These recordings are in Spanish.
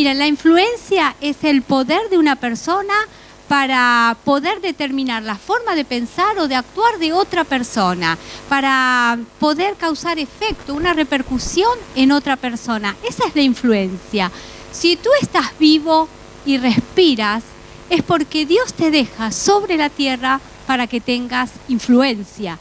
Miren, la influencia es el poder de una persona para poder determinar la forma de pensar o de actuar de otra persona, para poder causar efecto, una repercusión en otra persona. Esa es la influencia. Si tú estás vivo y respiras, es porque Dios te deja sobre la tierra para que tengas influencia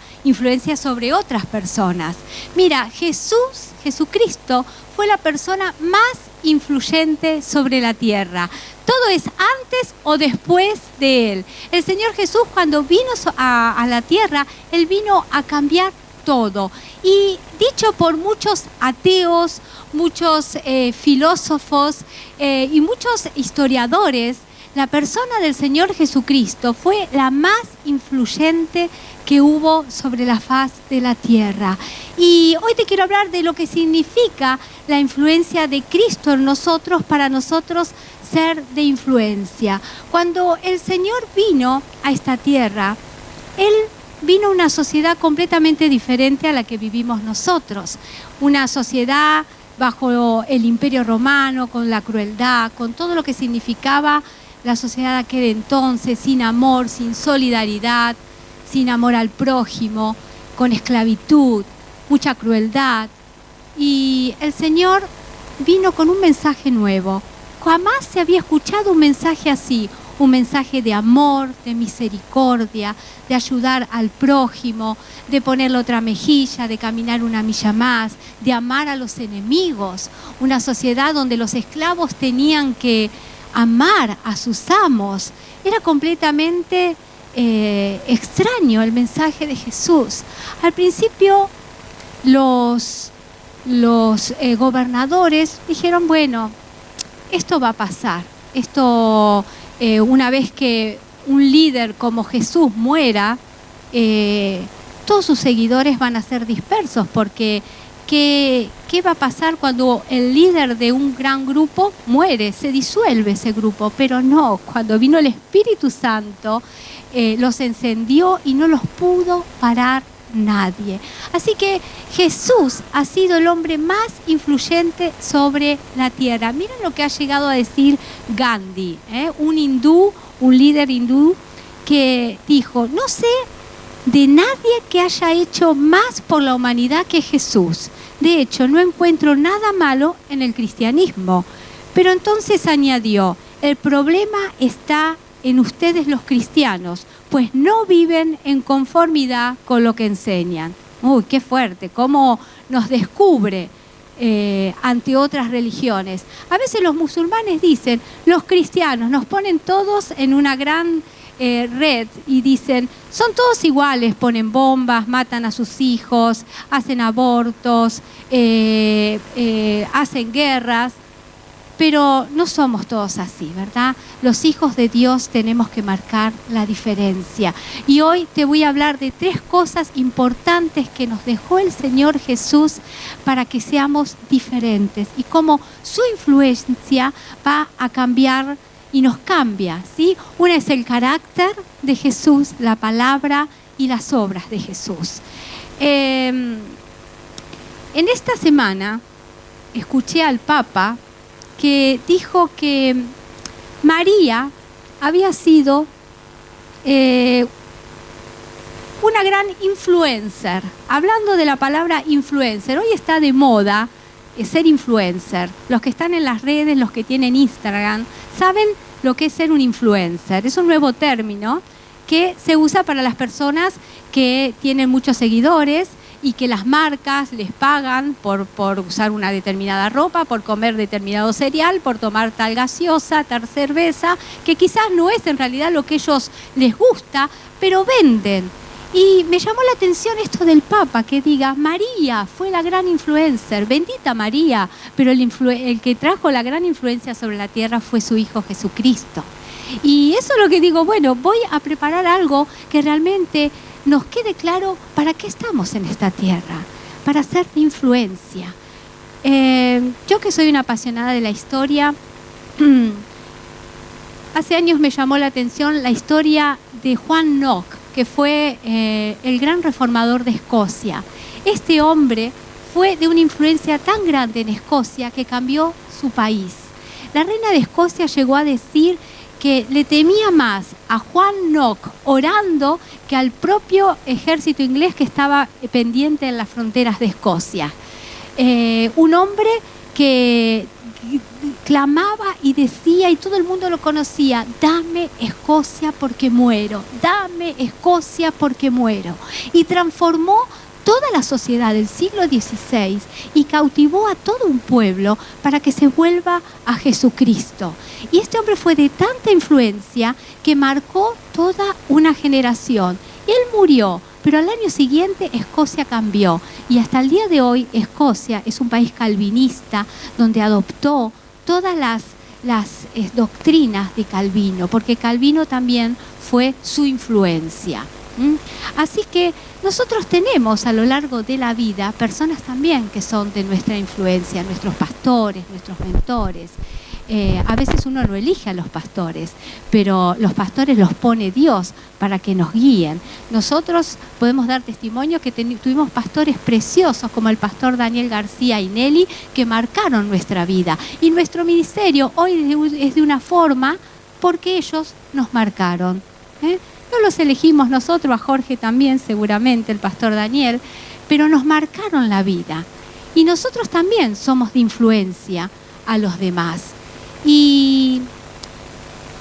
sobre otras personas. Mira, Jesucristo fue la persona más influyente sobre la tierra. Todo es antes o después de Él. El Señor Jesús, cuando vino a la tierra, Él vino a cambiar todo. Y dicho por muchos ateos, muchos filósofos y muchos historiadores, la persona del Señor Jesucristo fue la más influyente que hubo sobre la faz de la tierra. Y hoy te quiero hablar de lo que significa la influencia de Cristo en nosotros, para nosotros ser de influencia. Cuando el Señor vino a esta tierra, Él vino a una sociedad completamente diferente a la que vivimos nosotros. Una sociedad bajo el Imperio Romano, con la crueldad, con todo lo que significaba la sociedad de aquel entonces, sin amor, sin solidaridad, sin amor al prójimo, con esclavitud, mucha crueldad. Y el Señor vino con un mensaje nuevo. Jamás se había escuchado un mensaje así, un mensaje de amor, de misericordia, de ayudar al prójimo, de ponerle otra mejilla, de caminar una milla más, de amar a los enemigos. Una sociedad donde los esclavos tenían que amar a sus amos. Era completamente extraño el mensaje de Jesús. Al principio los gobernadores dijeron, bueno, esto va a pasar. Esto, una vez que un líder como Jesús muera, todos sus seguidores van a ser dispersos, porque ¿qué va a pasar cuando el líder de un gran grupo muere? Se disuelve ese grupo, pero no, cuando vino el Espíritu Santo, los encendió y no los pudo parar nadie. Así que Jesús ha sido el hombre más influyente sobre la tierra. Miren lo que ha llegado a decir Gandhi, un hindú, un líder hindú, que dijo, no sé de nadie que haya hecho más por la humanidad que Jesús. De hecho, no encuentro nada malo en el cristianismo. Pero entonces añadió, el problema está en ustedes los cristianos, pues no viven en conformidad con lo que enseñan. Uy, qué fuerte, cómo nos descubre ante otras religiones. A veces los musulmanes dicen, los cristianos nos ponen todos en una gran red y dicen, son todos iguales, ponen bombas, matan a sus hijos, hacen abortos, hacen guerras. Pero no somos todos así, ¿verdad? Los hijos de Dios tenemos que marcar la diferencia. Y hoy te voy a hablar de 3 cosas importantes que nos dejó el Señor Jesús para que seamos diferentes y cómo su influencia va a cambiar y nos cambia, ¿sí? Una es el carácter de Jesús, la palabra y las obras de Jesús. En esta semana escuché al Papa que dijo que María había sido una gran influencer. Hablando de la palabra influencer, hoy está de moda ser influencer. Los que están en las redes, los que tienen Instagram, saben lo que es ser un influencer. Es un nuevo término que se usa para las personas que tienen muchos seguidores y que las marcas les pagan por usar una determinada ropa, por comer determinado cereal, por tomar tal gaseosa, tal cerveza, que quizás no es en realidad lo que ellos les gusta, pero venden. Y me llamó la atención esto del Papa, que diga, María fue la gran influencer, bendita María, pero el que trajo la gran influencia sobre la tierra fue su Hijo Jesucristo. Y eso es lo que digo, bueno, voy a preparar algo que realmente nos quede claro para qué estamos en esta tierra, para ser de influencia. Yo que soy una apasionada de la historia, hace años me llamó la atención la historia de Juan Knox, que fue el gran reformador de Escocia. Este hombre fue de una influencia tan grande en Escocia que cambió su país. La reina de Escocia llegó a decir que le temía más a Juan Knox orando que al propio ejército inglés que estaba pendiente en las fronteras de Escocia. Un hombre que clamaba y decía, y todo el mundo lo conocía: dame Escocia porque muero, dame Escocia porque muero. Y transformó toda la sociedad del siglo XVI y cautivó a todo un pueblo para que se vuelva a Jesucristo. Y este hombre fue de tanta influencia que marcó toda una generación. Él murió, pero al año siguiente Escocia cambió. Y hasta el día de hoy Escocia es un país calvinista donde adoptó todas las doctrinas de Calvino, porque Calvino también fue su influencia. Así que nosotros tenemos a lo largo de la vida personas también que son de nuestra influencia, nuestros pastores, nuestros mentores. A veces uno no elige a los pastores, pero los pastores los pone Dios para que nos guíen. Nosotros podemos dar testimonio que tuvimos pastores preciosos como el pastor Daniel García y Nelly, que marcaron nuestra vida. Y nuestro ministerio hoy es de una forma porque ellos nos marcaron. No los elegimos nosotros, a Jorge también seguramente, el pastor Daniel, pero nos marcaron la vida. Y nosotros también somos de influencia a los demás. Y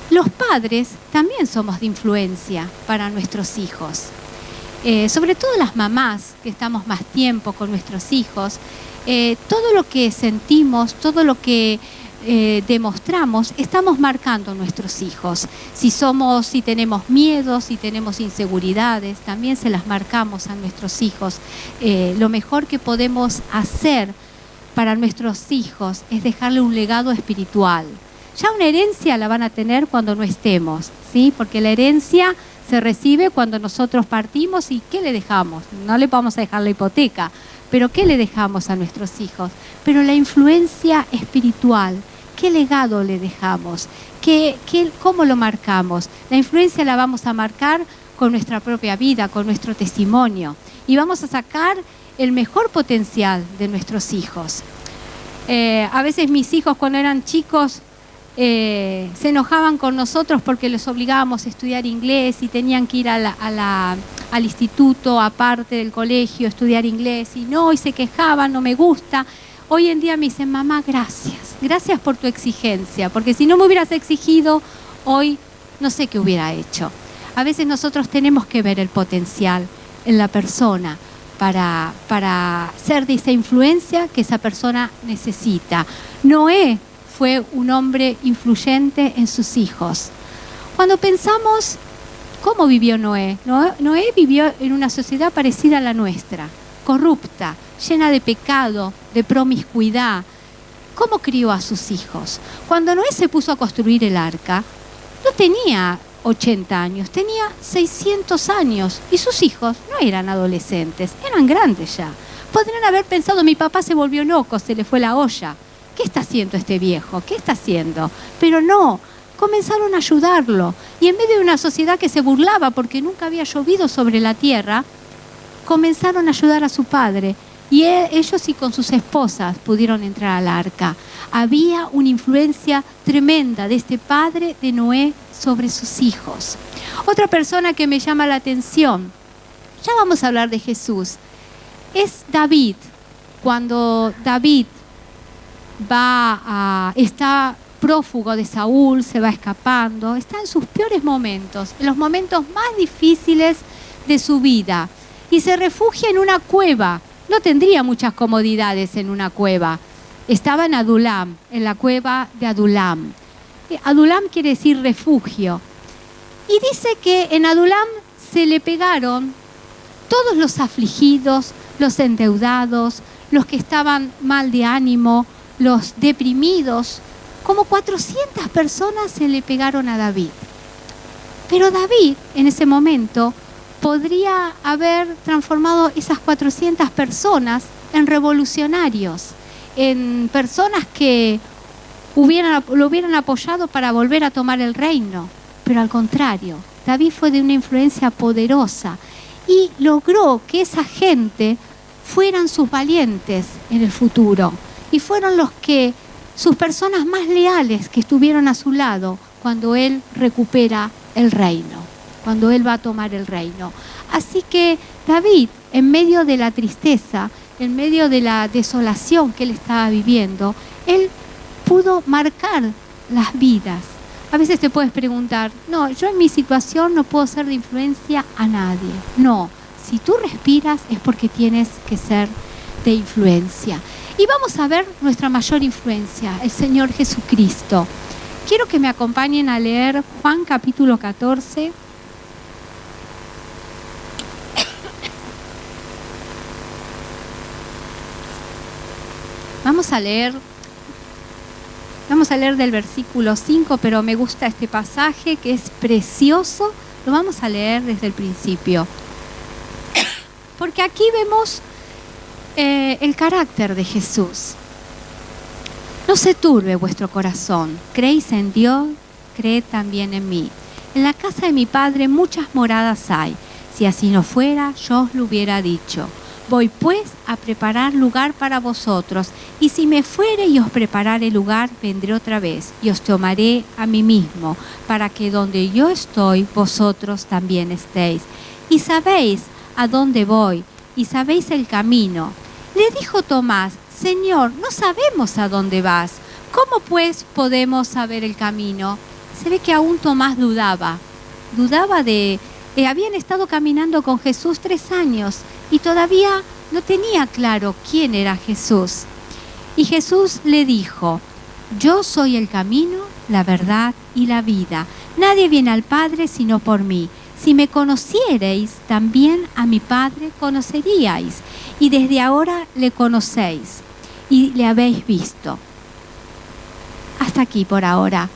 los padres también somos de influencia para nuestros hijos. Sobre todo las mamás, que estamos más tiempo con nuestros hijos, todo lo que sentimos, todo lo que demostramos, estamos marcando a nuestros hijos. Si tenemos miedos, si tenemos inseguridades, también se las marcamos a nuestros hijos. Lo mejor que podemos hacer para nuestros hijos es dejarle un legado espiritual. Ya una herencia la van a tener cuando no estemos, ¿sí? Porque la herencia se recibe cuando nosotros partimos. ¿Y qué le dejamos? No le vamos a dejar la hipoteca, pero ¿qué le dejamos a nuestros hijos? Pero la influencia espiritual, ¿qué legado le dejamos? ¿Cómo lo marcamos? La influencia la vamos a marcar con nuestra propia vida, con nuestro testimonio. Y vamos a sacar el mejor potencial de nuestros hijos. A veces mis hijos, cuando eran chicos, se enojaban con nosotros porque les obligábamos a estudiar inglés y tenían que ir al instituto, aparte del colegio, estudiar inglés. Y se quejaban, no me gusta. Hoy en día me dicen: mamá, gracias por tu exigencia, porque si no me hubieras exigido, hoy no sé qué hubiera hecho. A veces nosotros tenemos que ver el potencial en la persona para ser de esa influencia que esa persona necesita. Noé fue un hombre influyente en sus hijos. Cuando pensamos cómo vivió Noé, Noé vivió en una sociedad parecida a la nuestra, corrupta, llena de pecado, de promiscuidad. ¿Cómo crió a sus hijos? Cuando Noé se puso a construir el arca, no tenía 80 años, tenía 600 años y sus hijos no eran adolescentes, eran grandes ya. Podrían haber pensado: mi papá se volvió loco, se le fue la olla. ¿Qué está haciendo este viejo? ¿Qué está haciendo? Pero no, comenzaron a ayudarlo. Y en medio de una sociedad que se burlaba porque nunca había llovido sobre la tierra, comenzaron a ayudar a su padre. Y ellos y con sus esposas pudieron entrar al arca. Había una influencia tremenda de este padre de Noé sobre sus hijos. Otra persona que me llama la atención, ya vamos a hablar de Jesús, es David. Cuando David está prófugo de Saúl, se va escapando, está en sus peores momentos, en los momentos más difíciles de su vida, y se refugia en una cueva. No tendría muchas comodidades en una cueva. Estaba en Adulam, en la cueva de Adulam. Adulam quiere decir refugio. Y dice que en Adulam se le pegaron todos los afligidos, los endeudados, los que estaban mal de ánimo, los deprimidos. Como 400 personas se le pegaron a David. Pero David, en ese momento, podría haber transformado esas 400 personas en revolucionarios, en personas que lo hubieran apoyado para volver a tomar el reino. Pero al contrario, David fue de una influencia poderosa y logró que esa gente fueran sus valientes en el futuro. Y fueron los que sus personas más leales que estuvieron a su lado cuando él recupera el reino, cuando él va a tomar el reino. Así que David, en medio de la tristeza, en medio de la desolación que él estaba viviendo, él pudo marcar las vidas. A veces te puedes preguntar, no, yo en mi situación no puedo ser de influencia a nadie. No, si tú respiras es porque tienes que ser de influencia. Y vamos a ver nuestra mayor influencia, el Señor Jesucristo. Quiero que me acompañen a leer Juan capítulo 14. Vamos a leer del versículo 5, pero me gusta este pasaje que es precioso. Lo vamos a leer desde el principio. Porque aquí vemos el carácter de Jesús. No se turbe vuestro corazón. Creéis en Dios, creed también en mí. En la casa de mi Padre muchas moradas hay. Si así no fuera, yo os lo hubiera dicho. Voy pues a preparar lugar para vosotros, y si me fuere y os preparare lugar, vendré otra vez, y os tomaré a mí mismo, para que donde yo estoy, vosotros también estéis. Y sabéis a dónde voy, y sabéis el camino. Le dijo Tomás, Señor, no sabemos a dónde vas. ¿Cómo pues podemos saber el camino? Se ve que aún Tomás dudaba habían estado caminando con Jesús 3 años y todavía no tenía claro quién era Jesús. Y Jesús le dijo, yo soy el camino, la verdad y la vida. Nadie viene al Padre sino por mí. Si me conocierais, también a mi Padre conoceríais. Y desde ahora le conocéis y le habéis visto. Hasta aquí por ahora.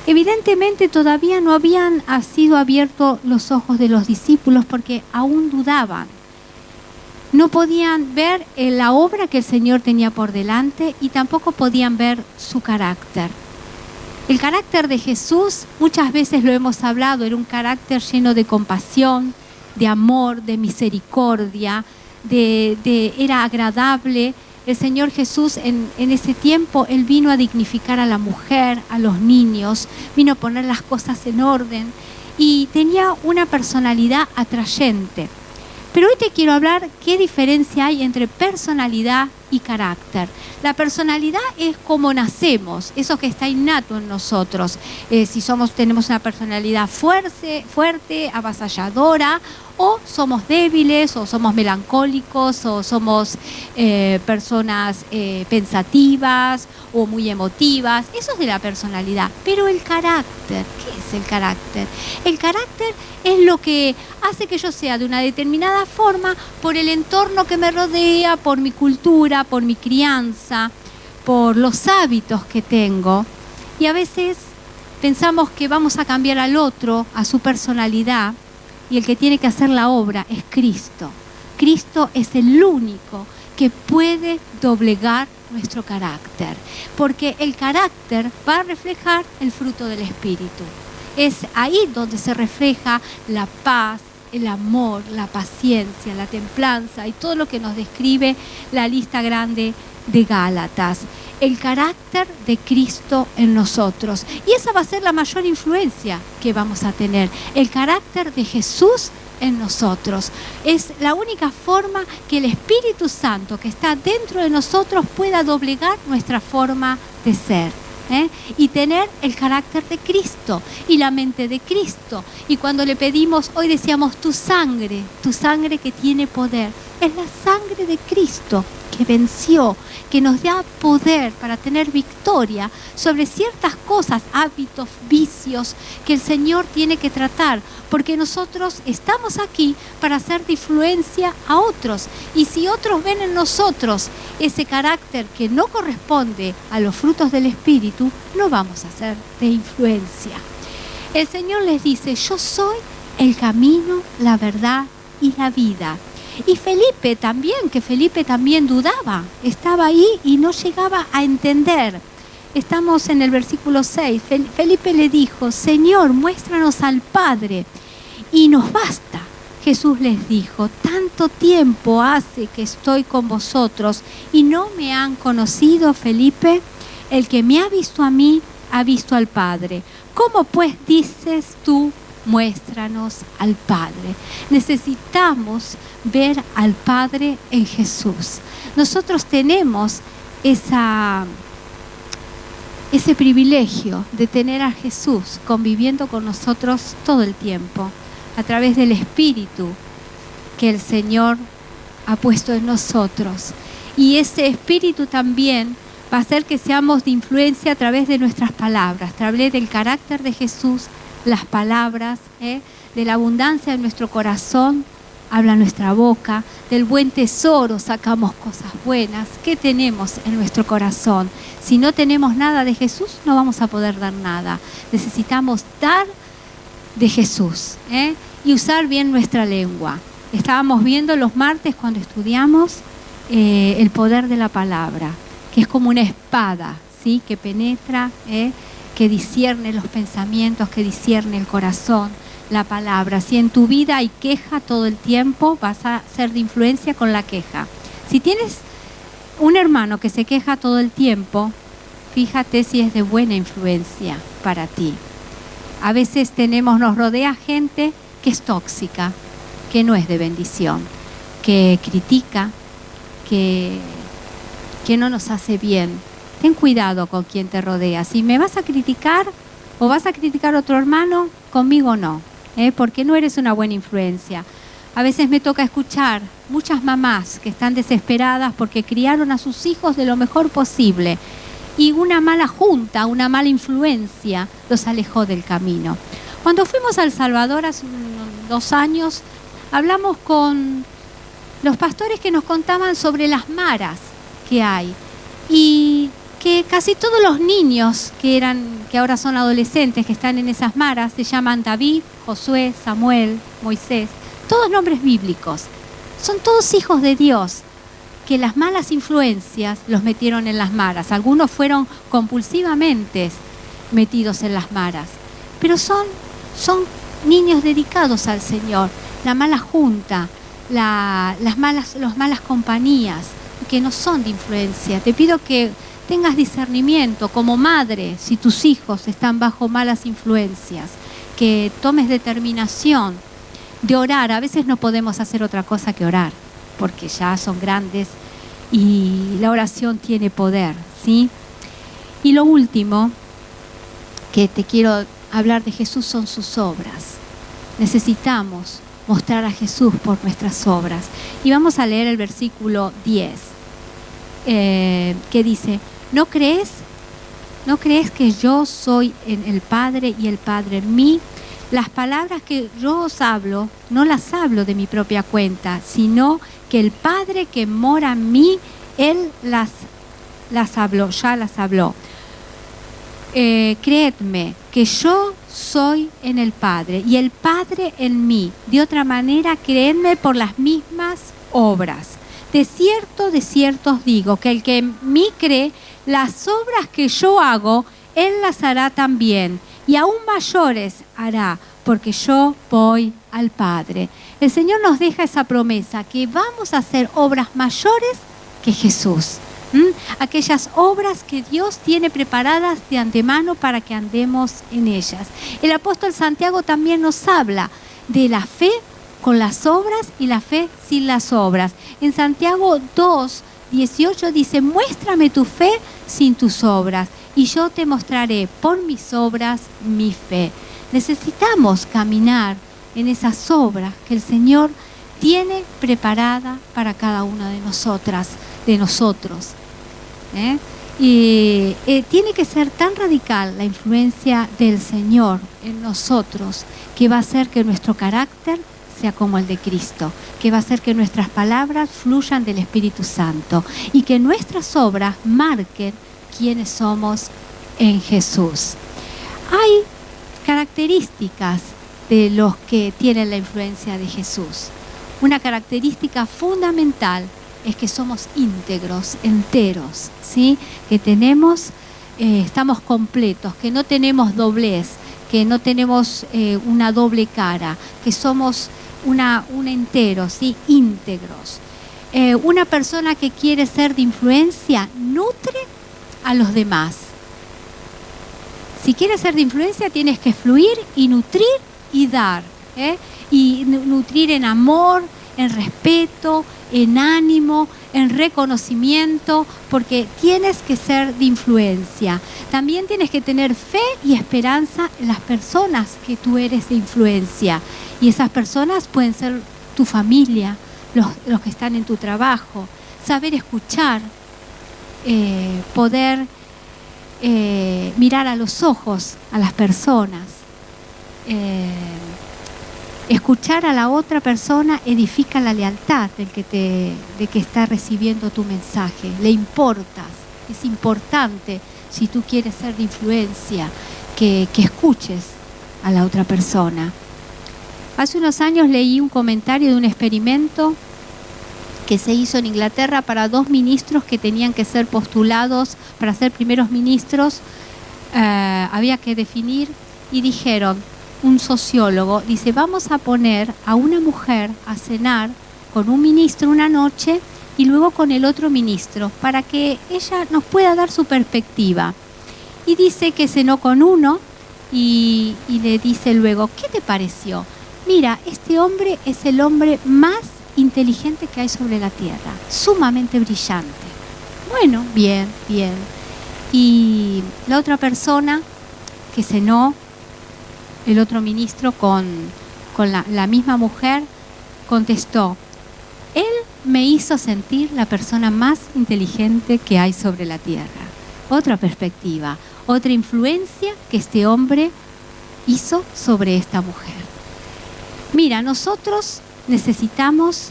Evidentemente todavía no habían sido abiertos los ojos de los discípulos porque aún dudaban. No podían ver la obra que el Señor tenía por delante y tampoco podían ver su carácter. El carácter de Jesús, muchas veces lo hemos hablado, era un carácter lleno de compasión, de amor, de misericordia, era agradable. El Señor Jesús en ese tiempo, Él vino a dignificar a la mujer, a los niños, vino a poner las cosas en orden y tenía una personalidad atrayente. Pero hoy te quiero hablar qué diferencia hay entre personalidad y carácter. La personalidad es como nacemos, eso que está innato en nosotros. Si tenemos una personalidad fuerte, avasalladora, o somos débiles, o somos melancólicos, o somos personas pensativas o muy emotivas. Eso es de la personalidad. Pero el carácter, ¿qué es el carácter? El carácter es lo que hace que yo sea de una determinada forma por el entorno que me rodea, por mi cultura, por mi crianza, por los hábitos que tengo. Y a veces pensamos que vamos a cambiar al otro, a su personalidad, y el que tiene que hacer la obra es Cristo. Cristo es el único que puede doblegar nuestro carácter, porque el carácter va a reflejar el fruto del Espíritu. Es ahí donde se refleja la paz, el amor, la paciencia, la templanza y todo lo que nos describe la lista grande de Gálatas. El carácter de Cristo en nosotros. Y esa va a ser la mayor influencia que vamos a tener. El carácter de Jesús en nosotros. Es la única forma que el Espíritu Santo que está dentro de nosotros pueda doblegar nuestra forma de ser. Y tener el carácter de Cristo y la mente de Cristo. Y cuando le pedimos, hoy decíamos, tu sangre que tiene poder, es la sangre de Cristo que venció, que nos da poder para tener victoria sobre ciertas cosas, hábitos, vicios que el Señor tiene que tratar, porque nosotros estamos aquí para hacer de influencia a otros, y si otros ven en nosotros ese carácter que no corresponde a los frutos del Espíritu, no vamos a ser de influencia. El Señor les dice, yo soy el camino, la verdad y la vida. Y Felipe también dudaba, estaba ahí y no llegaba a entender. Estamos en el versículo 6. Felipe le dijo, Señor, muéstranos al Padre y nos basta. Jesús les dijo, tanto ¿cuánto tiempo hace que estoy con vosotros y no me han conocido, Felipe? El que me ha visto a mí, ha visto al Padre. ¿Cómo pues dices tú, muéstranos al Padre? Necesitamos ver al Padre en Jesús. Nosotros tenemos ese privilegio de tener a Jesús conviviendo con nosotros todo el tiempo, a través del Espíritu que el Señor ha puesto en nosotros. Y ese Espíritu también va a hacer que seamos de influencia a través de nuestras palabras, a través del carácter de Jesús, las palabras, de la abundancia de nuestro corazón habla nuestra boca, del buen tesoro sacamos cosas buenas. ¿Qué tenemos en nuestro corazón? Si no tenemos nada de Jesús, no vamos a poder dar nada. Necesitamos dar de Jesús, y usar bien nuestra lengua. Estábamos viendo los martes cuando estudiamos el poder de la palabra, que es como una espada, ¿sí? Que penetra, que discierne los pensamientos, que discierne el corazón. La palabra, si en tu vida hay queja todo el tiempo, vas a ser de influencia con la queja. Si tienes un hermano que se queja todo el tiempo, fíjate si es de buena influencia para ti. A veces nos rodea gente que es tóxica, que no es de bendición, que critica, que no nos hace bien. Ten cuidado con quien te rodea. Si me vas a criticar o vas a criticar a otro hermano, conmigo no, porque no eres una buena influencia. A veces me toca escuchar muchas mamás que están desesperadas porque criaron a sus hijos de lo mejor posible y una mala junta, una mala influencia los alejó del camino. Cuando fuimos a El Salvador hace 2 años, hablamos con los pastores que nos contaban sobre las maras que hay y que casi todos los niños que ahora son adolescentes, que están en esas maras, se llaman David, Josué, Samuel, Moisés, todos nombres bíblicos. Son todos hijos de Dios, que las malas influencias los metieron en las maras. Algunos fueron compulsivamente metidos en las maras, pero son niños dedicados al Señor. La mala junta, las malas compañías, que no son de influencia. Te pido que tengas discernimiento como madre si tus hijos están bajo malas influencias, que tomes determinación de orar. A veces no podemos hacer otra cosa que orar, porque ya son grandes y la oración tiene poder, ¿sí? Y lo último que te quiero hablar de Jesús son sus obras. Necesitamos mostrar a Jesús por nuestras obras. Y vamos a leer el versículo 10, que dice: ¿No crees que yo soy en el Padre y el Padre en mí? Las palabras que yo os hablo, no las hablo de mi propia cuenta, sino que el Padre que mora en mí, Él las habló. Creedme que yo soy en el Padre y el Padre en mí. De otra manera, creedme por las mismas obras. De cierto os digo, que el que en mí cree, las obras que yo hago, Él las hará también, y aún mayores hará, porque yo voy al Padre. El Señor nos deja esa promesa, que vamos a hacer obras mayores que Jesús. Aquellas obras que Dios tiene preparadas de antemano para que andemos en ellas. El apóstol Santiago también nos habla de la fe con las obras y la fe sin las obras. En Santiago 2:18 dice: muéstrame tu fe sin tus obras y yo te mostraré por mis obras mi fe. Necesitamos caminar en esas obras que el Señor tiene preparada para cada una de nosotros. Y tiene que ser tan radical la influencia del Señor en nosotros, que va a hacer que nuestro carácter sea como el de Cristo, que va a hacer que nuestras palabras fluyan del Espíritu Santo y que nuestras obras marquen quiénes somos en Jesús. Hay características de los que tienen la influencia de Jesús. Una característica fundamental es que somos íntegros, enteros, ¿sí? Que estamos completos, que no tenemos doblez, que no tenemos una doble cara, que somos un entero, ¿sí? Íntegros. Una persona que quiere ser de influencia nutre a los demás. Si quieres ser de influencia tienes que fluir y nutrir y dar, y nutrir en amor, en respeto, en ánimo, en reconocimiento, porque tienes que ser de influencia. También tienes que tener fe y esperanza en las personas que tú eres de influencia. Y esas personas pueden ser tu familia, los que están en tu trabajo. Saber escuchar, poder mirar a los ojos a las personas. Escuchar a la otra persona edifica la lealtad de que está recibiendo tu mensaje. Le importas. Es importante, si tú quieres ser de influencia, que escuches a la otra persona. Hace unos años leí un comentario de un experimento que se hizo en Inglaterra para 2 ministros que tenían que ser postulados para ser primeros ministros. Había que definir y dijeron, un sociólogo dice, vamos a poner a una mujer a cenar con un ministro una noche y luego con el otro ministro para que ella nos pueda dar su perspectiva. Y dice que cenó con uno y le dice luego, ¿qué te pareció? Mira, este hombre es el hombre más inteligente que hay sobre la tierra, sumamente brillante. Bueno, bien, bien. Y la otra persona que cenó, el otro ministro con la misma mujer, contestó, él me hizo sentir la persona más inteligente que hay sobre la tierra. Otra perspectiva, otra influencia que este hombre hizo sobre esta mujer. Mira, nosotros necesitamos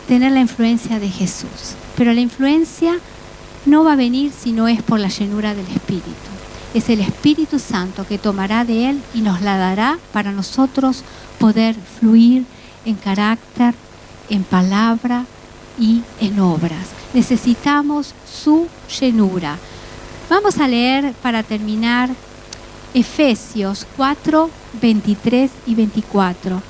tener la influencia de Jesús, pero la influencia no va a venir si no es por la llenura del Espíritu. Es el Espíritu Santo que tomará de Él y nos la dará para nosotros poder fluir en carácter, en palabra y en obras. Necesitamos su llenura. Vamos a leer para terminar Efesios 4, 23 y 24.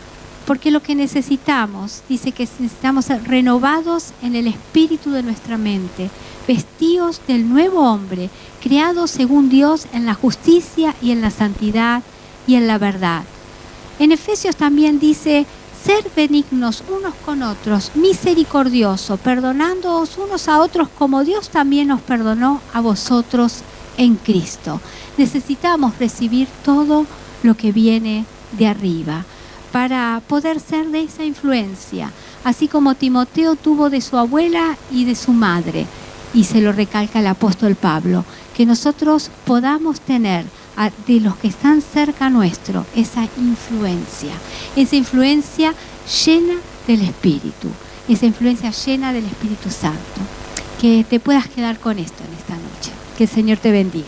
Porque lo que necesitamos, dice que necesitamos ser renovados en el espíritu de nuestra mente, vestidos del nuevo hombre, creados según Dios en la justicia y en la santidad y en la verdad. En Efesios también dice, ser benignos unos con otros, misericordioso, perdonándoos unos a otros como Dios también os perdonó a vosotros en Cristo. Necesitamos recibir todo lo que viene de arriba para poder ser de esa influencia, así como Timoteo tuvo de su abuela y de su madre, y se lo recalca el apóstol Pablo, que nosotros podamos tener de los que están cerca nuestro esa influencia llena del Espíritu, esa influencia llena del Espíritu Santo. Que te puedas quedar con esto en esta noche. Que el Señor te bendiga.